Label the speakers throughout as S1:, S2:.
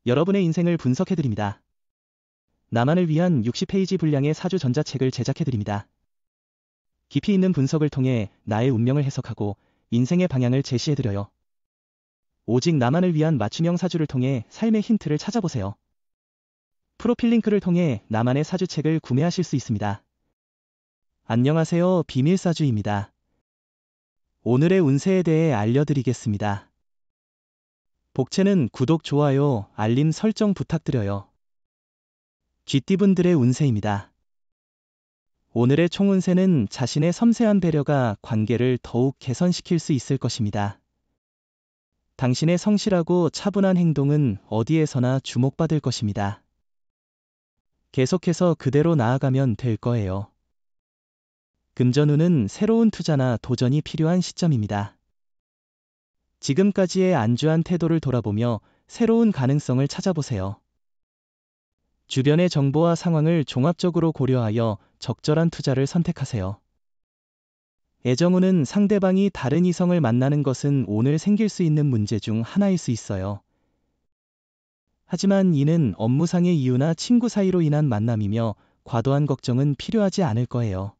S1: 여러분의 인생을 분석해드립니다. 나만을 위한 60페이지 분량의 사주 전자책을 제작해드립니다. 깊이 있는 분석을 통해 나의 운명을 해석하고 인생의 방향을 제시해드려요. 오직 나만을 위한 맞춤형 사주를 통해 삶의 힌트를 찾아보세요. 프로필 링크를 통해 나만의 사주책을 구매하실 수 있습니다. 안녕하세요, 비밀사주입니다. 오늘의 운세에 대해 알려드리겠습니다. 복채는 구독, 좋아요, 알림 설정 부탁드려요. 쥐띠분들의 운세입니다. 오늘의 총운세는 자신의 섬세한 배려가 관계를 더욱 개선시킬 수 있을 것입니다. 당신의 성실하고 차분한 행동은 어디에서나 주목받을 것입니다. 계속해서 그대로 나아가면 될 거예요. 금전운은 새로운 투자나 도전이 필요한 시점입니다. 지금까지의 안주한 태도를 돌아보며 새로운 가능성을 찾아보세요. 주변의 정보와 상황을 종합적으로 고려하여 적절한 투자를 선택하세요. 애정운은 상대방이 다른 이성을 만나는 것은 오늘 생길 수 있는 문제 중 하나일 수 있어요. 하지만 이는 업무상의 이유나 친구 사이로 인한 만남이며 과도한 걱정은 필요하지 않을 거예요.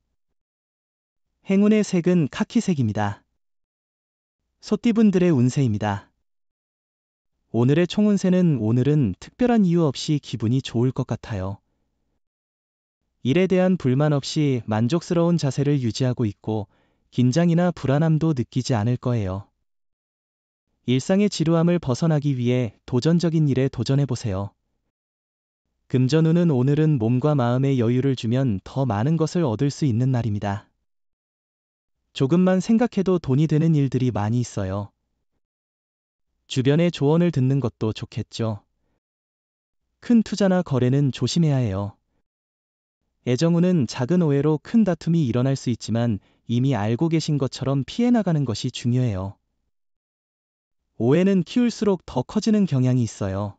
S1: 행운의 색은 카키색입니다. 소띠분들의 운세입니다. 오늘의 총운세는 오늘은 특별한 이유 없이 기분이 좋을 것 같아요. 일에 대한 불만 없이 만족스러운 자세를 유지하고 있고 긴장이나 불안함도 느끼지 않을 거예요. 일상의 지루함을 벗어나기 위해 도전적인 일에 도전해보세요. 금전운은 오늘은 몸과 마음의 여유를 주면 더 많은 것을 얻을 수 있는 날입니다. 조금만 생각해도 돈이 되는 일들이 많이 있어요. 주변의 조언을 듣는 것도 좋겠죠. 큰 투자나 거래는 조심해야 해요. 애정운은 작은 오해로 큰 다툼이 일어날 수 있지만 이미 알고 계신 것처럼 피해 나가는 것이 중요해요. 오해는 키울수록 더 커지는 경향이 있어요.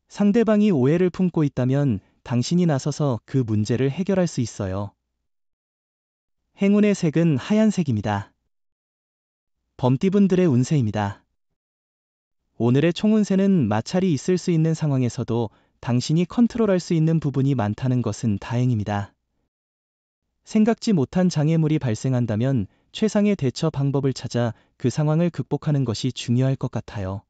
S1: 상대방이 오해를 품고 있다면 당신이 나서서 그 문제를 해결할 수 있어요. 행운의 색은 하얀색입니다. 범띠분들의 운세입니다. 오늘의 총운세는 마찰이 있을 수 있는 상황에서도 당신이 컨트롤할 수 있는 부분이 많다는 것은 다행입니다. 생각지 못한 장애물이 발생한다면 최상의 대처 방법을 찾아 그 상황을 극복하는 것이 중요할 것 같아요.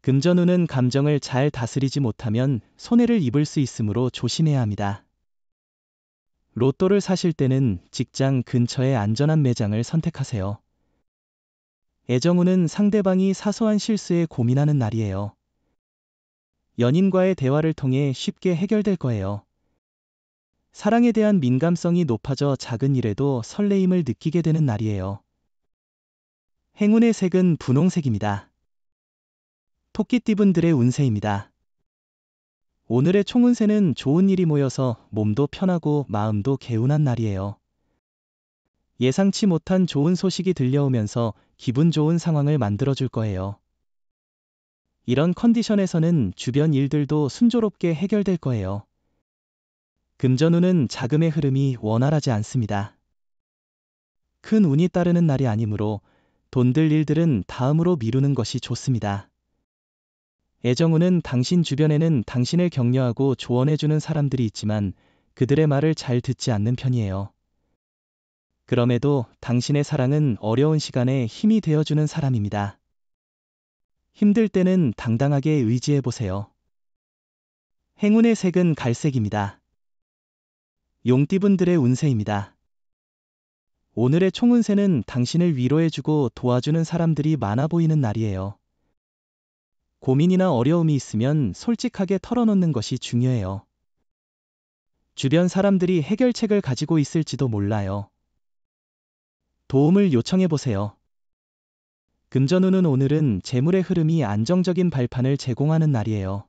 S1: 금전운은 감정을 잘 다스리지 못하면 손해를 입을 수 있으므로 조심해야 합니다. 로또를 사실 때는 직장 근처의 안전한 매장을 선택하세요. 애정운은 상대방이 사소한 실수에 고민하는 날이에요. 연인과의 대화를 통해 쉽게 해결될 거예요. 사랑에 대한 민감성이 높아져 작은 일에도 설레임을 느끼게 되는 날이에요. 행운의 색은 분홍색입니다. 토끼띠분들의 운세입니다. 오늘의 총운세는 좋은 일이 모여서 몸도 편하고 마음도 개운한 날이에요. 예상치 못한 좋은 소식이 들려오면서 기분 좋은 상황을 만들어줄 거예요. 이런 컨디션에서는 주변 일들도 순조롭게 해결될 거예요. 금전운은 자금의 흐름이 원활하지 않습니다. 큰 운이 따르는 날이 아니므로 돈들 일들은 다음으로 미루는 것이 좋습니다. 애정운은 당신 주변에는 당신을 격려하고 조언해주는 사람들이 있지만 그들의 말을 잘 듣지 않는 편이에요. 그럼에도 당신의 사랑은 어려운 시간에 힘이 되어주는 사람입니다. 힘들 때는 당당하게 의지해보세요. 행운의 색은 갈색입니다. 용띠분들의 운세입니다. 오늘의 총운세는 당신을 위로해주고 도와주는 사람들이 많아 보이는 날이에요. 고민이나 어려움이 있으면 솔직하게 털어놓는 것이 중요해요. 주변 사람들이 해결책을 가지고 있을지도 몰라요. 도움을 요청해보세요. 금전운은 오늘은 재물의 흐름이 안정적인 발판을 제공하는 날이에요.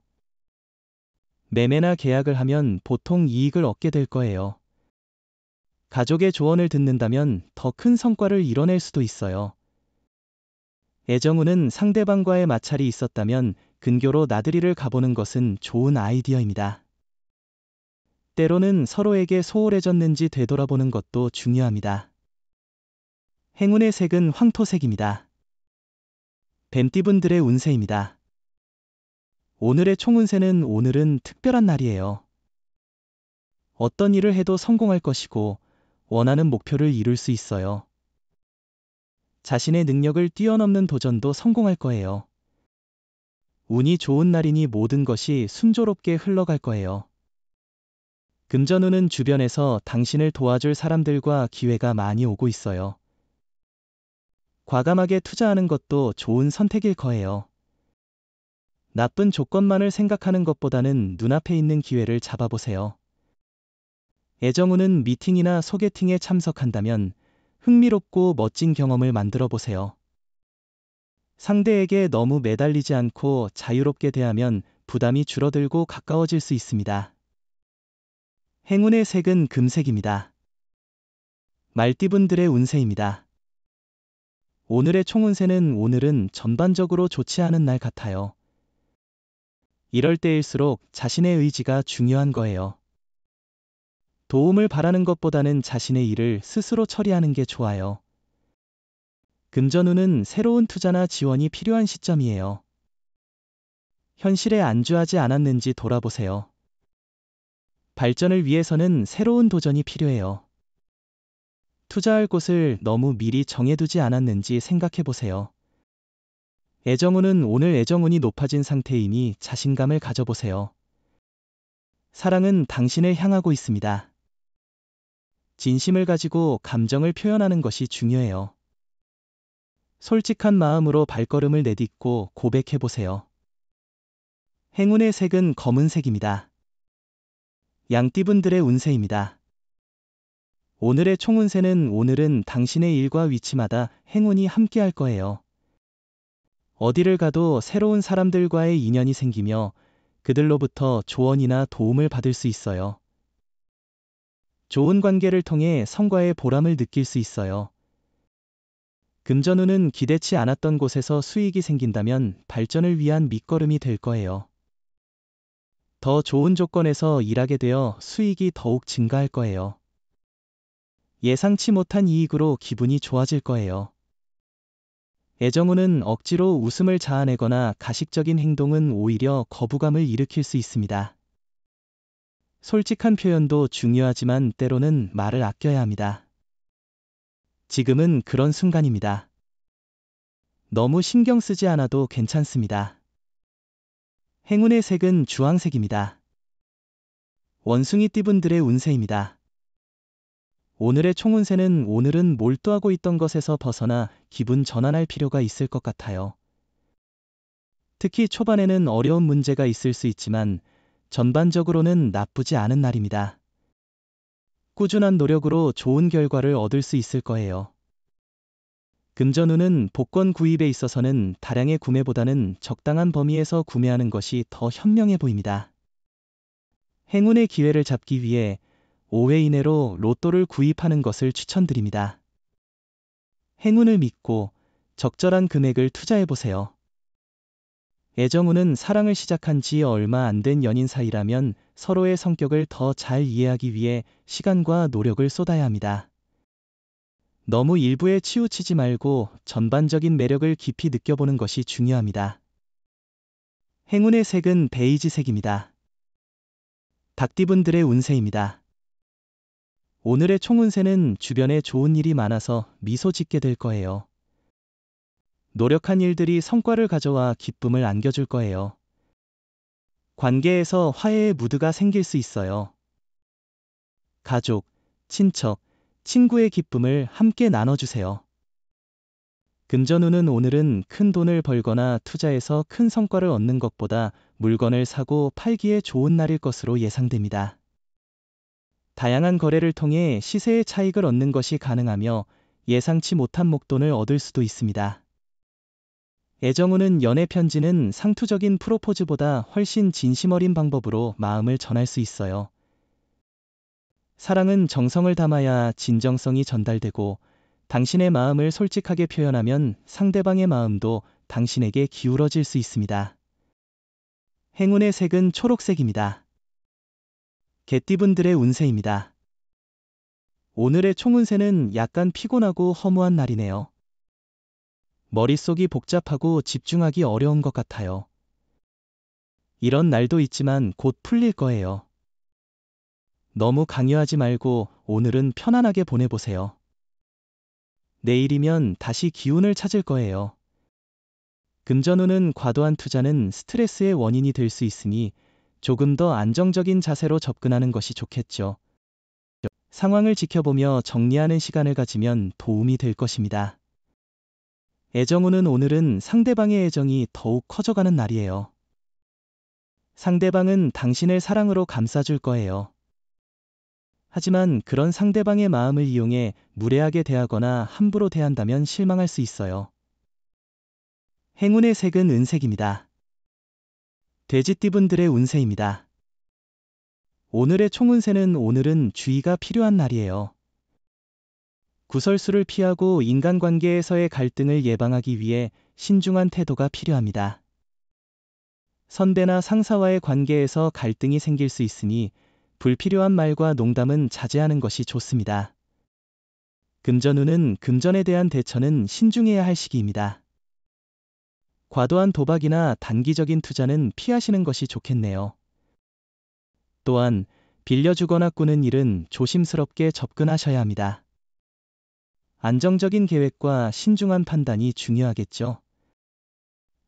S1: 매매나 계약을 하면 보통 이익을 얻게 될 거예요. 가족의 조언을 듣는다면 더 큰 성과를 이뤄낼 수도 있어요. 애정운은 상대방과의 마찰이 있었다면 근교로 나들이를 가보는 것은 좋은 아이디어입니다. 때로는 서로에게 소홀해졌는지 되돌아보는 것도 중요합니다. 행운의 색은 황토색입니다. 뱀띠분들의 운세입니다. 오늘의 총운세는 오늘은 특별한 날이에요. 어떤 일을 해도 성공할 것이고 원하는 목표를 이룰 수 있어요. 자신의 능력을 뛰어넘는 도전도 성공할 거예요. 운이 좋은 날이니 모든 것이 순조롭게 흘러갈 거예요. 금전운은 주변에서 당신을 도와줄 사람들과 기회가 많이 오고 있어요. 과감하게 투자하는 것도 좋은 선택일 거예요. 나쁜 조건만을 생각하는 것보다는 눈앞에 있는 기회를 잡아보세요. 애정운은 미팅이나 소개팅에 참석한다면 흥미롭고 멋진 경험을 만들어 보세요. 상대에게 너무 매달리지 않고 자유롭게 대하면 부담이 줄어들고 가까워질 수 있습니다. 행운의 색은 금색입니다. 말띠분들의 운세입니다. 오늘의 총운세는 오늘은 전반적으로 좋지 않은 날 같아요. 이럴 때일수록 자신의 의지가 중요한 거예요. 도움을 바라는 것보다는 자신의 일을 스스로 처리하는 게 좋아요. 금전운은 새로운 투자나 지원이 필요한 시점이에요. 현실에 안주하지 않았는지 돌아보세요. 발전을 위해서는 새로운 도전이 필요해요. 투자할 곳을 너무 미리 정해두지 않았는지 생각해 보세요. 애정운은 오늘 애정운이 높아진 상태이니 자신감을 가져보세요. 사랑은 당신을 향하고 있습니다. 진심을 가지고 감정을 표현하는 것이 중요해요. 솔직한 마음으로 발걸음을 내딛고 고백해 보세요. 행운의 색은 검은색입니다. 양띠분들의 운세입니다. 오늘의 총운세는 오늘은 당신의 일과 위치마다 행운이 함께할 거예요. 어디를 가도 새로운 사람들과의 인연이 생기며 그들로부터 조언이나 도움을 받을 수 있어요. 좋은 관계를 통해 성과의 보람을 느낄 수 있어요. 금전운은 기대치 않았던 곳에서 수익이 생긴다면 발전을 위한 밑거름이 될 거예요. 더 좋은 조건에서 일하게 되어 수익이 더욱 증가할 거예요. 예상치 못한 이익으로 기분이 좋아질 거예요. 애정운은 억지로 웃음을 자아내거나 가식적인 행동은 오히려 거부감을 일으킬 수 있습니다. 솔직한 표현도 중요하지만 때로는 말을 아껴야 합니다. 지금은 그런 순간입니다. 너무 신경 쓰지 않아도 괜찮습니다. 행운의 색은 주황색입니다. 원숭이띠분들의 운세입니다. 오늘의 총운세는 오늘은 몰두하고 있던 것에서 벗어나 기분 전환할 필요가 있을 것 같아요. 특히 초반에는 어려운 문제가 있을 수 있지만 전반적으로는 나쁘지 않은 날입니다. 꾸준한 노력으로 좋은 결과를 얻을 수 있을 거예요. 금전운은 복권 구입에 있어서는 다량의 구매보다는 적당한 범위에서 구매하는 것이 더 현명해 보입니다. 행운의 기회를 잡기 위해 5회 이내로 로또를 구입하는 것을 추천드립니다. 행운을 믿고 적절한 금액을 투자해보세요. 애정운은 사랑을 시작한 지 얼마 안 된 연인 사이라면 서로의 성격을 더 잘 이해하기 위해 시간과 노력을 쏟아야 합니다. 너무 일부에 치우치지 말고 전반적인 매력을 깊이 느껴보는 것이 중요합니다. 행운의 색은 베이지색입니다. 닭띠분들의 운세입니다. 오늘의 총운세는 주변에 좋은 일이 많아서 미소 짓게 될 거예요. 노력한 일들이 성과를 가져와 기쁨을 안겨줄 거예요. 관계에서 화해의 무드가 생길 수 있어요. 가족, 친척, 친구의 기쁨을 함께 나눠주세요. 금전운은 오늘은 큰 돈을 벌거나 투자해서 큰 성과를 얻는 것보다 물건을 사고 팔기에 좋은 날일 것으로 예상됩니다. 다양한 거래를 통해 시세의 차익을 얻는 것이 가능하며 예상치 못한 목돈을 얻을 수도 있습니다. 애정운은 연애 편지는 상투적인 프로포즈보다 훨씬 진심 어린 방법으로 마음을 전할 수 있어요. 사랑은 정성을 담아야 진정성이 전달되고 당신의 마음을 솔직하게 표현하면 상대방의 마음도 당신에게 기울어질 수 있습니다. 행운의 색은 초록색입니다. 개띠분들의 운세입니다. 오늘의 총운세는 약간 피곤하고 허무한 날이네요. 머릿속이 복잡하고 집중하기 어려운 것 같아요. 이런 날도 있지만 곧 풀릴 거예요. 너무 강요하지 말고 오늘은 편안하게 보내보세요. 내일이면 다시 기운을 찾을 거예요. 금전운은 과도한 투자는 스트레스의 원인이 될 수 있으니 조금 더 안정적인 자세로 접근하는 것이 좋겠죠. 상황을 지켜보며 정리하는 시간을 가지면 도움이 될 것입니다. 애정운은 오늘은 상대방의 애정이 더욱 커져가는 날이에요. 상대방은 당신을 사랑으로 감싸줄 거예요. 하지만 그런 상대방의 마음을 이용해 무례하게 대하거나 함부로 대한다면 실망할 수 있어요. 행운의 색은 은색입니다. 돼지띠분들의 운세입니다. 오늘의 총운세는 오늘은 주의가 필요한 날이에요. 구설수를 피하고 인간관계에서의 갈등을 예방하기 위해 신중한 태도가 필요합니다. 선배나 상사와의 관계에서 갈등이 생길 수 있으니 불필요한 말과 농담은 자제하는 것이 좋습니다. 금전운은 금전에 대한 대처는 신중해야 할 시기입니다. 과도한 도박이나 단기적인 투자는 피하시는 것이 좋겠네요. 또한 빌려주거나 꾸는 일은 조심스럽게 접근하셔야 합니다. 안정적인 계획과 신중한 판단이 중요하겠죠.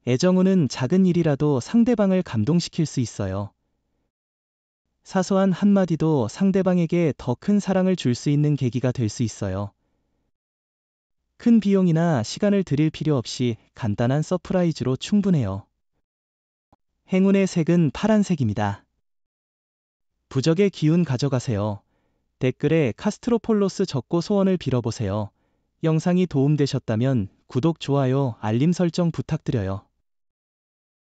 S1: 애정운은 작은 일이라도 상대방을 감동시킬 수 있어요. 사소한 한마디도 상대방에게 더 큰 사랑을 줄 수 있는 계기가 될 수 있어요. 큰 비용이나 시간을 들일 필요 없이 간단한 서프라이즈로 충분해요. 행운의 색은 파란색입니다. 부적의 기운 가져가세요. 댓글에 카스트로폴로스 적고 소원을 빌어보세요. 영상이 도움되셨다면 구독, 좋아요, 알림 설정 부탁드려요.